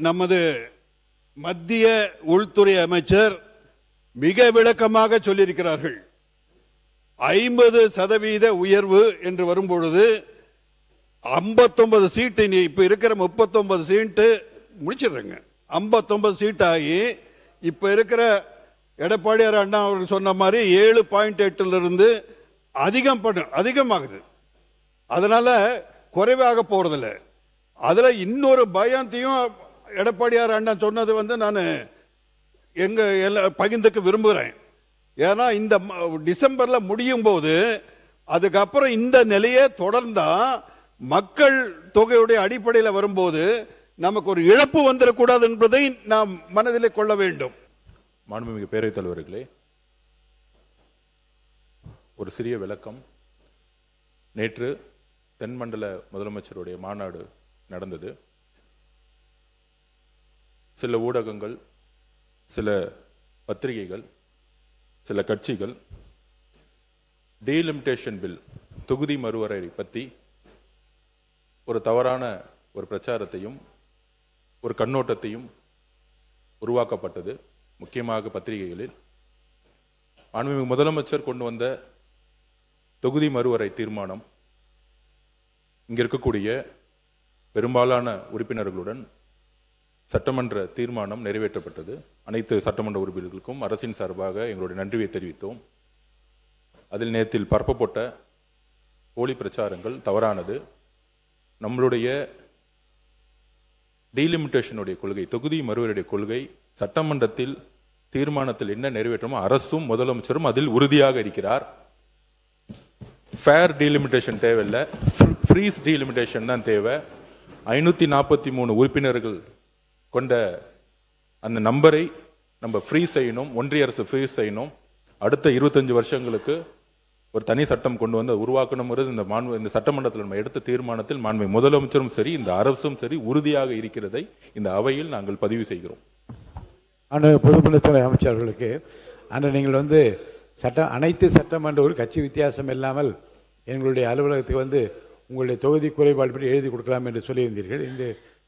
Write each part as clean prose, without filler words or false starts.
நமது மத்திய உள்துறை அமைச்சர் மிக விளக்கமாக சொல்லியிருக்கிறார்கள். 50% உயர்வு என்று வரும்பொழுது 59 சீட்டு, இப்ப இருக்கிற 39 சீட்டு முடிச்சிடுறேங்க. 59 சீட் ஆகி இப்ப இருக்கிற எடப்பாடியார் அண்ணா அவர்கள் சொன்ன மாதிரி 7.8 இருந்து அதிகமாகுது. அதனால குறைவாக போறதில்லை. அதுல இன்னொரு பயத்தையும் எடப்பாடியார் அண்ணா சொன்னது நான் எங்க பகிர்ந்துக்க விரும்புகிறேன். ஏன்னா இந்த டிசம்பர்ல முடியும் போது அதுக்கப்புறம் இந்த நிலையே தொடர்ந்தா மக்கள் தொகையுடைய அடிப்படையில் வரும்போது நமக்கு ஒரு இழப்பு வந்துடக்கூடாது என்பதை நாம் மனதிலே கொள்ள வேண்டும். மாண்புமிகு பேரவைத் தலைவர்களே, ஒரு சிறிய விளக்கம். நேற்று தென்மண்டல முதலமைச்சருடைய மாநாடு நடந்தது. சில ஊடகங்கள், சில பத்திரிகைகள், சில கட்சிகள் டீலிமிட்டேஷன் பில், தொகுதி மறுவரையறை பற்றி ஒரு தவறான ஒரு பிரச்சாரத்தையும் ஒரு கண்ணோட்டத்தையும் உருவாக்கப்பட்டது. முக்கியமாக பத்திரிகைகளில் மாண்புமிகு முதலமைச்சர் கொண்டு வந்த தொகுதி மறுவரை தீர்மானம் இங்க இருக்கக்கூடிய பெரும்பாலான உறுப்பினர்களுடன் சட்டமன்ற தீர்மானம் நிறைவேற்றப்பட்டது. அனைத்து சட்டமன்ற உறுப்பினர்களுக்கும் அரசின் சார்பாக எங்களுடைய நன்றியை தெரிவித்தோம். அதில் நேரத்தில் பரப்பப்பட்ட போலி பிரச்சாரங்கள் தவறானது. நம்மளுடைய டீலிமிட்டேஷனுடைய கொள்கை, தொகுதி மறுவரையுடைய கொள்கை சட்டமன்றத்தில் தீர்மானத்தில் என்ன நிறைவேற்றமோ அரசும் முதலமைச்சரும் அதில் உறுதியாக இருக்கிறார். ஃபேர் டீலிமிட்டேஷன் தேவையில்லை, ஃப்ரீஸ் டீலிமிட்டேஷன் தான் தேவை. 543 உறுப்பினர்கள் கொண்ட அந்த நம்பரை நம்ம ஃப்ரீஸ் செய்யணும், ஒன்றிய அரசு ஃப்ரீஸ் செய்யணும். அடுத்த 25 வருஷங்களுக்கு ஒரு தனி சட்டம் கொண்டு வந்து உருவாக்கணுங்கிறது இந்த சட்டமன்றத்தில் நம்ம எடுத்த தீர்மானத்தில் மாண்புமிகு முதலமைச்சரும் சரி இந்த அரசும் சரி உறுதியாக இருக்கிறதை இந்த அவையில் நாங்கள் பதிவு செய்கிறோம். பொதுப்பணித்துறை அமைச்சர்களுக்கு நீங்கள் அனைத்து சட்டமன்ற ஒரு கட்சி வித்தியாசம் இல்லாமல் எங்களுடைய அலுவலகத்துக்கு உங்களுடைய தொகுதி குறைபாடு பற்றி எழுதி கொடுக்கலாம் என்று சொல்லியிருந்தீர்கள். இந்த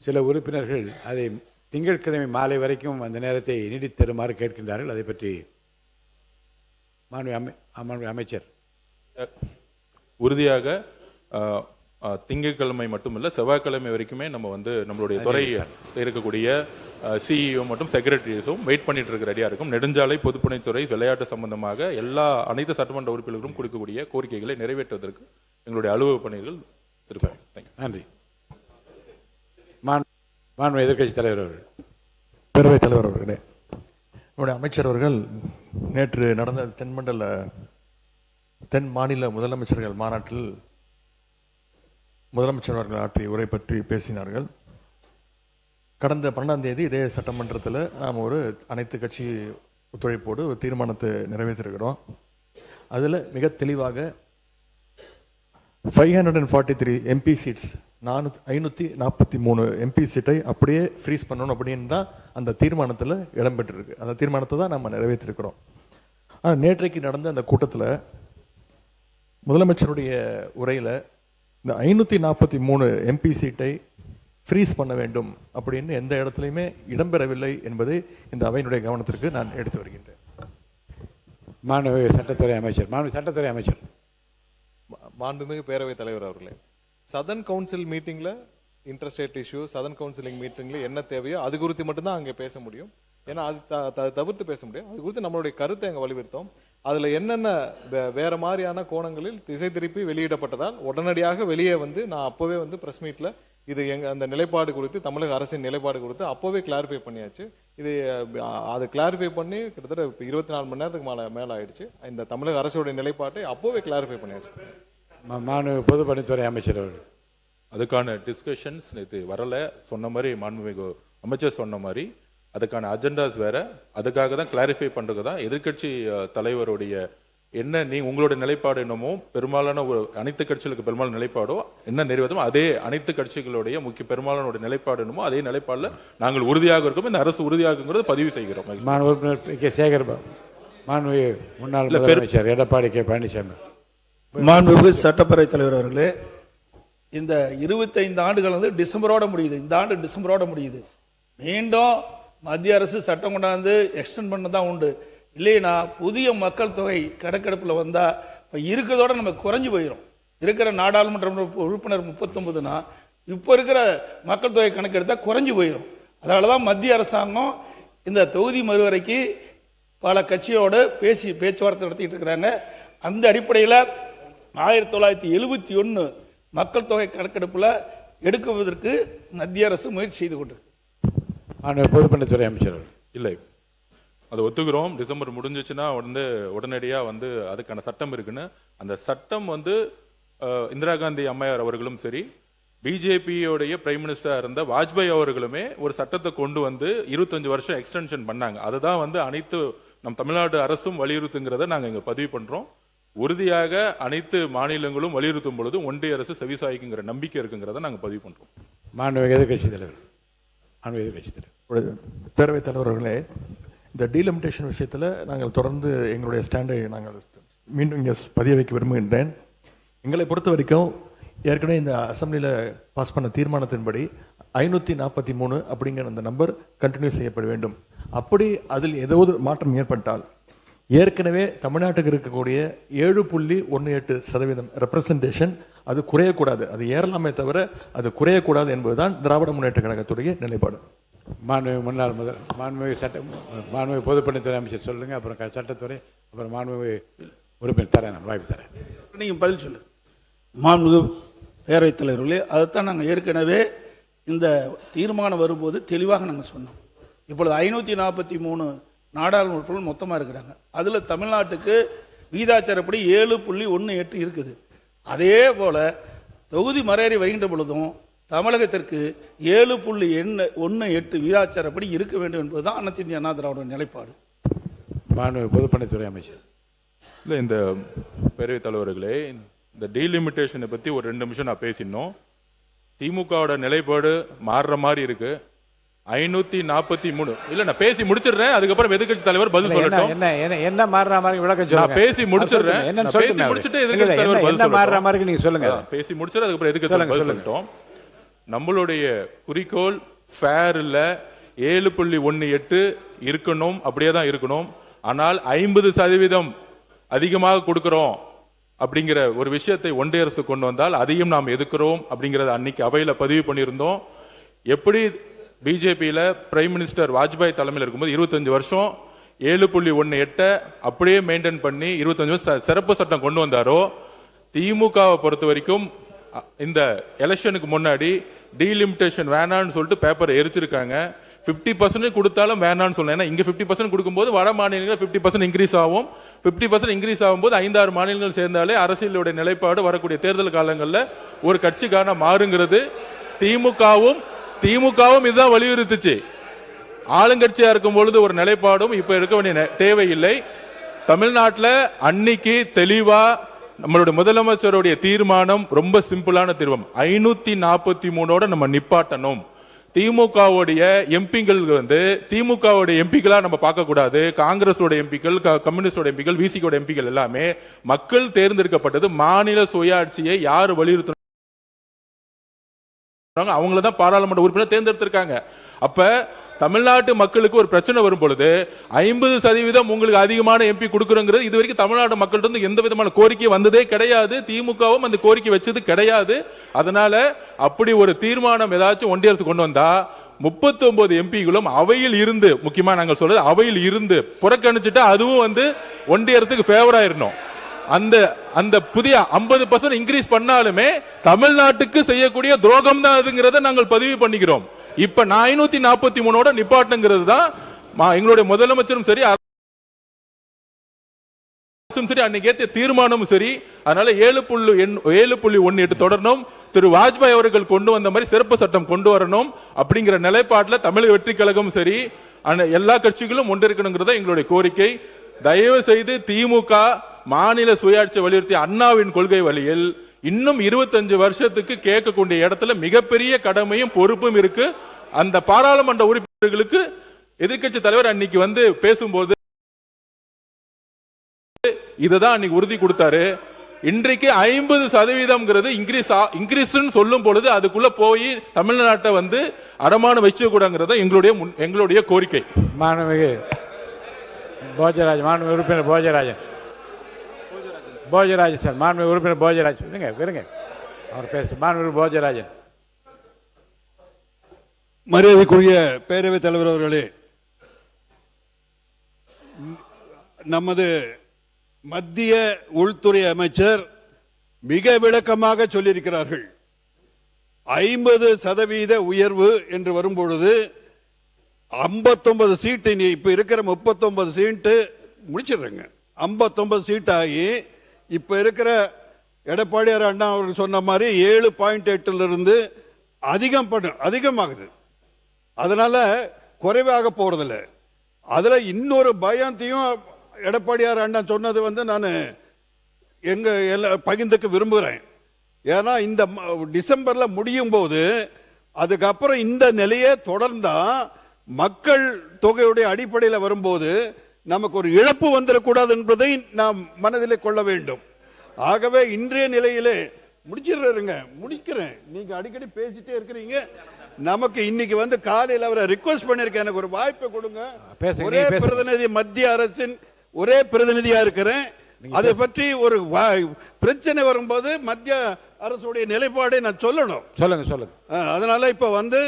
சில உறுப்பினர்கள் அதை திங்கட்கிழமை மாலை வரைக்கும் அந்த நேரத்தை நீடித்து தருமாறு கேட்கின்றார்கள். அதை பற்றி மாண்புமிகு அமைச்சர் உறுதியாக திங்கட்கிழமை மட்டுமல்ல செவ்வாய்க்கிழமை வரைக்குமே நம்ம நம்மளுடைய துறை இருக்கக்கூடிய சிஇஓ மற்றும் செக்ரட்டரிஸும் வெயிட் பண்ணிட்டு இருக்க ரெடியா இருக்கும். நெடுஞ்சாலை, பொதுப்பணித்துறை, விளையாட்டு சம்பந்தமாக அனைத்து சட்டமன்ற உறுப்பினர்களும் கொடுக்கக்கூடிய கோரிக்கைகளை நிறைவேற்றுவதற்கு எங்களுடைய அலுவலக பணிகள் இருப்பாங்க. நன்றி. மாண்புமிகு எதிர்க்கட்சி தலைவர் அவர்கள். பேரவைத் தலைவர் அவர்களே, நம்முடைய அமைச்சர் அவர்கள் நேற்று நடந்த தென் மாநில முதலமைச்சர்கள் மாநாட்டில் முதலமைச்சர் அவர்கள் ஆற்றிய உரை பற்றி பேசினார்கள். கடந்த 12ஆம் தேதி இதே சட்டமன்றத்தில் நாம் ஒரு அனைத்து கட்சி ஒத்துழைப்போடு ஒரு தீர்மானத்தை நிறைவேற்றிருக்கிறோம். அதில் மிக தெளிவாக 543 எம்பி சீட்ஸ், 543 எம்பி சீட்டை அப்படியே ஃப்ரீஸ் பண்ணணும் அப்படின்னு தான் அந்த தீர்மானத்தில் இடம்பெற்றிருக்கு. அந்த தீர்மானத்தை தான் நம்ம நிறைவேற்றிருக்கிறோம். ஆனால் நேற்றைக்கு நடந்த அந்த கூட்டத்தில் முதலமைச்சருடைய உரையில் இந்த 543 எம்பி சீட்டை ஃப்ரீஸ் பண்ண வேண்டும் அப்படின்னு எந்த இடத்துலையுமே இடம்பெறவில்லை என்பதை இந்த அவையினுடைய கவனத்திற்கு நான் எடுத்து வருகின்றேன். மாண்புமிகு சட்டத்துறை அமைச்சர். மாண்புமிகு பேரவைத் தலைவர் அவர்களே, சதர்ன் கவுன்சில் மீட்டிங்ல இன்டர்ஸ்டேட் இஷ்யூ, சதர்ன் கவுன்சிலிங் மீட்டிங்ல என்ன தேவையோ அது குறித்து மட்டும்தான் அங்கே பேச முடியும். ஏன்னா அது தவிர்த்து பேச முடியும். அது குறித்து நம்மளுடைய கருத்தை அங்கே வலியுறுத்தோம். அதுல என்னென்ன வேற மாதிரியான கோணங்களில் திசை திருப்பி வெளியிடப்பட்டதால் உடனடியாக வெளியே நான் அப்பவே பிரஸ் மீட்ல இது அந்த நிலைப்பாடு குறித்து, தமிழக அரசின் நிலைப்பாடு குறித்து அப்பவே கிளாரிஃபை பண்ணியாச்சு. இது அது கிளாரிஃபை பண்ணி கிட்டத்தட்ட 24 மணி நேரத்துக்கு மேல ஆயிடுச்சு. இந்த தமிழக அரசுடைய நிலைப்பாட்டை அப்பவே கிளாரிஃபை பண்ணியாச்சு. பொதுப்பணித்துறை அமைச்சர் அவர்கள். அதுக்கான டிஸ்கஷன்ஸ் நேற்று வரல. சொன்ன மாதிரி மாண்புமிகு அமைச்சர் சொன்ன மாதிரி அதுக்கான அஜெண்டாஸ் வேற. அதுக்காக தான் கிளாரிஃபை பண்றது தான் எதிர்கட்சி தலைவருடைய என்ன உங்களுடைய நிலைப்பாடு என்னமோ பெரும்பாலான அனைத்து கட்சிகளுக்கு பெரும்பாலான நிலைப்பாடோ என்ன நிறைவேற்றமோ அதே அனைத்து கட்சிகளுடைய முக்கிய பெரும்பாலான நிலைப்பாடு என்னமோ அதே நிலைப்பாடுல நாங்கள் உறுதியாக இருக்கோம். இந்த அரசு உறுதியாக பதிவு செய்கிறோம். முன்னாள் முதலமைச்சர் எடப்பாடி கே பழனிசாமி. மாண்புமிகு சட்டப்பேரவைத் தலைவர் அவர்களே, இந்த 25 ஆண்டுகள் டிசம்பரோட முடியுது. இந்த ஆண்டு டிசம்பரோட முடியுது. மீண்டும் மத்திய அரசு சட்டம் கொண்டாந்து எக்ஸ்டெண்ட் பண்ண தான் உண்டு. இல்லைன்னா புதிய மக்கள் தொகை கணக்கெடுப்பில் வந்தால் இப்போ இருக்கிறதோட நம்ம குறைஞ்சி போயிடும். இருக்கிற நாடாளுமன்ற உறுப்பினர் 39னா இப்போ இருக்கிற மக்கள் தொகை கணக்கெடுத்தால் குறைஞ்சி போயிடும். அதனால தான் மத்திய அரசாங்கம் இந்த தொகுதி மறுவரைக்கு பல கட்சியோடு பேச்சுவார்த்தை நடத்திட்டு இருக்கிறாங்க. அந்த அடிப்படையில் 1971 மக்கள் தொகை கணக்கெடுப்பில் எடுக்குவதற்கு மத்திய அரசு முயற்சி செய்து கொண்டிருக்கு. பொதுப்பணித்துறை அமைச்சர் இல்லை, அதை ஒத்துக்கிறோம். டிசம்பர் முடிஞ்சிச்சுன்னா உடனடியாக அதுக்கான சட்டம் இருக்குன்னு. அந்த சட்டம் இந்திரா காந்தி அம்மையார் அவர்களும் சரி, பிஜேபியோடைய பிரைம் மினிஸ்டராக இருந்த வாஜ்பாய் அவர்களுமே ஒரு சட்டத்தை கொண்டு 25 வருஷம் எக்ஸ்டென்ஷன் பண்ணாங்க. அதுதான் அனைத்து நம் தமிழ்நாடு அரசும் வலியுறுத்துங்கிறத நாங்கள் இங்கே பதிவு பண்றோம். உறுதியாக அனைத்து மாநிலங்களும் வலியுறுத்தும் பொழுது ஒன்றிய அரசு செவிசாய்க்குங்கிற நம்பிக்கை இருக்குங்கிறத நாங்கள் பதிவு பண்றோம். மாண்புமிகு எதிர்க்கட்சி தலைவர், பேரவைத் தலைவர்களே, இந்த டீலிமிட்டேஷன் விஷயத்தில் நாங்கள் தொடர்ந்து எங்களுடைய ஸ்டாண்டை நாங்கள் மீண்டும் இங்கே பதிய வைக்க விரும்புகின்றேன். எங்களை பொறுத்த வரைக்கும் ஏற்கனவே இந்த அசம்பிளியில் பாஸ் பண்ண தீர்மானத்தின்படி 543 அப்படிங்கிற அந்த நம்பர் கண்டினியூ செய்யப்பட வேண்டும். அப்படி அதில் ஏதாவது மாற்றம் ஏற்பட்டால் ஏற்கனவே தமிழ்நாட்டுக்கு இருக்கக்கூடிய 7.18% ரெப்ரசன்டேஷன் அது குறையக்கூடாது, அது ஏறலாமே தவிர அது குறையக்கூடாது என்பதுதான் திராவிட முன்னேற்ற கழகத்துடைய நிலைப்பாடு. மாண்புமிகு பொதுப்பணித்துறை அமைச்சர் சொல்லுங்க, அப்புறம் சட்டத்துறை, அப்புறம் மாண்புமிகு உறுப்பினர் தரேன், நான் வாய்ப்பு தரேன். நீங்கள் பதில் சொல்லு. மாண்புமிகு பேரவைத் தலைவர்களே, அதைத்தான் நாங்கள் ஏற்கனவே இந்த தீர்மானம் வரும்போது தெளிவாக நாங்கள் சொன்னோம். இப்பொழுது 543 நாடாளுமன்ற உறுப்பினர்கள் மொத்தமாக இருக்கிறாங்க. அதில் தமிழ்நாட்டுக்கு வீதாச்சாரப்படி 7.18 இருக்குது. அதே போல் தொகுதி மறையறை வருகின்ற பொழுதும் தமிழகத்திற்கு 7.18 வீதாச்சாரப்படி இருக்க வேண்டும் என்பதுதான் அனைத்து இந்திய அண்ணா திராவிட நிலைப்பாடு. மாண்புமிகு பொதுப்பணித்துறை அமைச்சர். இல்லை, இந்த பேரவைத் தலைவர்களே, இந்த டீலிமிட்டேஷனை பற்றி ஒரு 2 நிமிஷம் நான் பேசினோம். திமுகவோட நிலைப்பாடு மாறுற மாதிரி இருக்கு. 543 இல்ல, நான் பேசி முடிச்சிடுறேன், அதுக்கப்புறம் எதிர்க்கட்சி தலைவர் பதில் சொல்லட்டும். என்ன மாறுற மாதிரி விளக்கம் சொல்லுங்க. நான் பேசி முடிச்சிடுறேன், பேசி முடிச்சிட்டு எதிர்க்கட்சி தலைவர் பதில் சொல்லட்டும். மாறுற மாதிரி நீங்க சொல்லுங்க. பேசி முடிச்சிட்டு அதுக்கப்புறம் எதிர்க்கட்சி தலைவர் பதில் சொல்லட்டும். நம்மளுடைய குறிக்கோள் ஃபேர் இல்ல, 7.18 இருக்கணும், அப்படியே தான் இருக்கணும். ஆனால் 50% அதிகமாக கொடுக்கிறோம் அப்படிங்கிற ஒரு விஷயத்தை ஒன்றிய அரசு கொண்டு வந்தால் அதையும் நாம் எதிர்க்கிறோம் அப்படிங்கறத அன்னைக்கு அவையில பதிவு பண்ணியிருந்தோம். எப்படி பிஜேபியில பிரைம் மினிஸ்டர் வாஜ்பாய் தலைமையில் இருக்கும்போது 25 வருஷம் 7.18 அப்படியே மெயின்டைன் பண்ணி 25 வருஷம் சிறப்பு சட்டம் கொண்டு வந்தாரோ, திமுகவை பொறுத்த வரைக்கும் இந்த எலெக்ஷனுக்கு முன்னாடி டீலிமிட்டேஷன் வேணான்னு சொல்லிட்டு பேப்பரை எரிச்சிருக்காங்க. 50% கொடுத்தாலும் வேணான்னு சொல்லலாம். ஏன்னா இங்க 50% கொடுக்கும்போது வட மாநிலங்கள் 50% இன்க்ரீஸ் ஆகும். 50% இன்க்ரீஸ் ஆகும்போது 5-6 மாநிலங்கள் சேர்ந்தாலே அரசியலுடைய நிலைப்பாடு வரக்கூடிய தேர்தல் காலங்களில் ஒரு கட்சிக்கான மாறுங்கிறது திமுகவும் இதுதான் வலியுறுத்துச்சு. ஆளுங்கட்சியா இருக்கும் பொழுது ஒரு நிலைப்பாடும் இப்ப இருக்க வேண்டிய தேவையில்லை. தமிழ்நாட்டில் அன்னைக்கு தெளிவா நம்மளுடைய முதலமைச்சருடைய தீர்மானம் ரொம்ப சிம்பிளான தீர்மானம். 543 நம்ம நிப்பாட்டணும். திமுகவுடைய எம்பிகள் திமுகவுடைய எம்பிகளா நம்ம பார்க்க கூடாது. காங்கிரஸோட எம்பிக்கள், கம்யூனிஸ்டோட எம்பிக்கள், விசிகோட எம்பிக்கள் எல்லாமே மக்கள் தேர்ந்தெடுக்கப்பட்டது. மாநில சுயாட்சியை யாரு வலியுறுத்த அவங்கள தான் பாராளுமன்ற உறுப்பினர் தேர்ந்தெடுத்திருக்காங்க. அப்ப தமிழ்நாட்டு மக்களுக்கு ஒரு பிரச்சனை வரும் பொழுது 50% உங்களுக்கு அதிகமான எம்பி கொடுக்குறோங்கிறது இது வரைக்கும் தமிழ்நாடு மக்கள்கிட்ட எந்த விதமான கோரிக்கை வந்ததே கிடையாது. திமுகவும் அந்த கோரிக்கை வச்சது கிடையாது. அதனால அப்படி ஒரு தீர்மானம் ஏதாச்சும் ஒன்றிய அரசு கொண்டு வந்தா 39 எம்பிகளும் அவையில் இருந்து, முக்கியமா நாங்கள் சொல்றது அவையில் இருந்து புறக்கணிச்சுட்டா அதுவும் ஒன்றிய அரசுக்கு ஃபேவர் ஆயிரணும். அந்த புதிய 50% இன்க்ரீஸ் பண்ணாலுமே தமிழ்நாட்டுக்கு செய்யக்கூடிய துரோகம் தான் அதுங்கிறத நாங்கள் பதிவு பண்ணிக்கிறோம். இப்ப 543 நிப்பாட்டுங்கிறது தான் எங்களுடைய முதலமைச்சரும் சரி அரசும் சரி அன்னைக்கு ஏற்றிய தீர்மானமும் சரி. அதனால 7.18 தொடரணும். திரு வாஜ்பாய் அவர்கள் கொண்டு வந்த மாதிரி சிறப்பு சட்டம் கொண்டு வரணும் அப்படிங்கிற நிலைப்பாட்டில் தமிழக வெற்றி கழகம் சரி எல்லா கட்சிகளும் ஒன்றிருக்கணுங்கிறத எங்களுடைய கோரிக்கை. தயவு செய்து திமுக மாநில சுயாட்சி வலியுறுத்திய அண்ணாவின் கொள்கை வழியில் இன்னும் 25 வருஷத்துக்கு கேட்கக்கூடிய இடத்துல மிகப்பெரிய கடமையும் பொறுப்பும் இருக்கு. அந்த பாராளுமன்ற உறுப்பினர்களுக்கு எதிர்க்கட்சி தலைவர் அன்னைக்கு பேசும்போது இததான் அன்னைக்கு உறுதி கொடுத்தாரு. இன்றைக்கு 50% இன்க்ரீஸ் சொல்லும் பொழுது அதுக்குள்ள போய் தமிழ்நாட்டை வந்து அடமானம் வச்சு கூடாங்கிறத எங்களுடைய கோரிக்கை. மாண்புமிகு போஜராஜன், மாண்புமிகு உறுப்பினர் போஜராஜன் சார், மாண்புமிகு உறுப்பினர் போஜராஜ் விருங்க அவர் பேச. மாண்புமிகு போஜராஜன். மரியாதைக்குரிய பேரவைத் தலைவர் அவர்களே, நமது மத்திய உள்துறை அமைச்சர் மிக விளக்கமாக சொல்லியிருக்கிறார்கள். 50% உயர்வு என்று வரும்பொழுது 59 சீட்டு, இப்ப இருக்கிற 39 சீட்டு முடிச்சிடுறேங்க. 59 சீட் ஆகி இப்ப இருக்கிற எடப்பாடியார் அண்ணா அவர்கள் சொன்ன மாதிரி 7.8 இருந்து அதிகமாகுது. அதனால குறைவாக போறதில்ல. அதுல இன்னொரு பயத்தையும் எடப்பாடியார் அண்ணா சொன்னது வந்து நான் எங்க பகிர்ந்துக்க விரும்புகிறேன். ஏன்னா இந்த டிசம்பர்ல முடியும் போது அதுக்கப்புறம் இந்த நிலையே தொடர்ந்தா மக்கள் தொகையுடைய அடிப்படையில் வரும்போது நமக்கு ஒரு இழப்பு வந்துடக்கூடாது என்பதை நாம் மனதிலே கொள்ள வேண்டும். ஆகவே இன்றைய நிலையிலே முடிக்கிறேன். நீங்க அடிக்கடி பேசிட்டே இருக்கிறீங்க. நமக்கு இன்னைக்கு வந்து காலையில் அவரை ரிக்வெஸ்ட் பண்ணிருக்கேன், எனக்கு ஒரு வாய்ப்பை கொடுங்க. ஒரே பிரதிநிதி, மத்திய அரசின் ஒரே பிரதிநிதியா இருக்கிறேன். அதை பற்றி ஒரு பிரச்சனை வரும்போது மத்திய அரசுடைய நிலைப்பாடை நான் சொல்லணும். சொல்லுங்க. அதனால இப்ப வந்து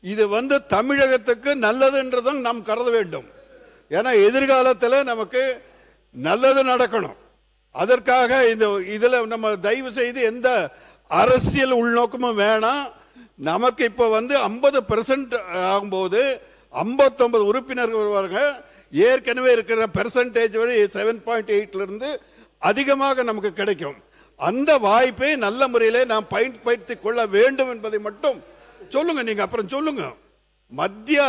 இது வந்து தமிழகத்துக்கு நல்லதுன்றதும் நாம் கருத வேண்டும். ஏன்னா எதிர்காலத்தில் நமக்கு நல்லது நடக்கணும். அதற்காக இதுல நம்ம தயவு செய்து எந்த அரசியல் உள்நோக்கமும் வேணாம். நமக்கு இப்ப வந்து 50% ஆகும்போது 59 உறுப்பினர்கள் வருவாங்க. ஏற்கனவே இருக்கிற பெர்சன்டேஜ் 7.8 இருந்து அதிகமாக நமக்கு கிடைக்கும். அந்த வாய்ப்பை நல்ல முறையிலே நாம் பயன்படுத்திக் கொள்ள வேண்டும் என்பதை மட்டும் சொல்லுங்க. நீங்க அப்புறம் சொல்லுங்க. மத்திய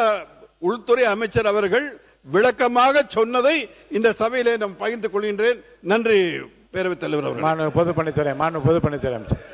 உள்துறை அமைச்சர் அவர்கள் விளக்கமாக சொன்னதை இந்த சபையிலே நான் பகிர்ந்து கொள்கின்றேன். நன்றி பேரவைத் தலைவர் அவர்கள். பொதுப்பணித்துறை அமைச்சர்.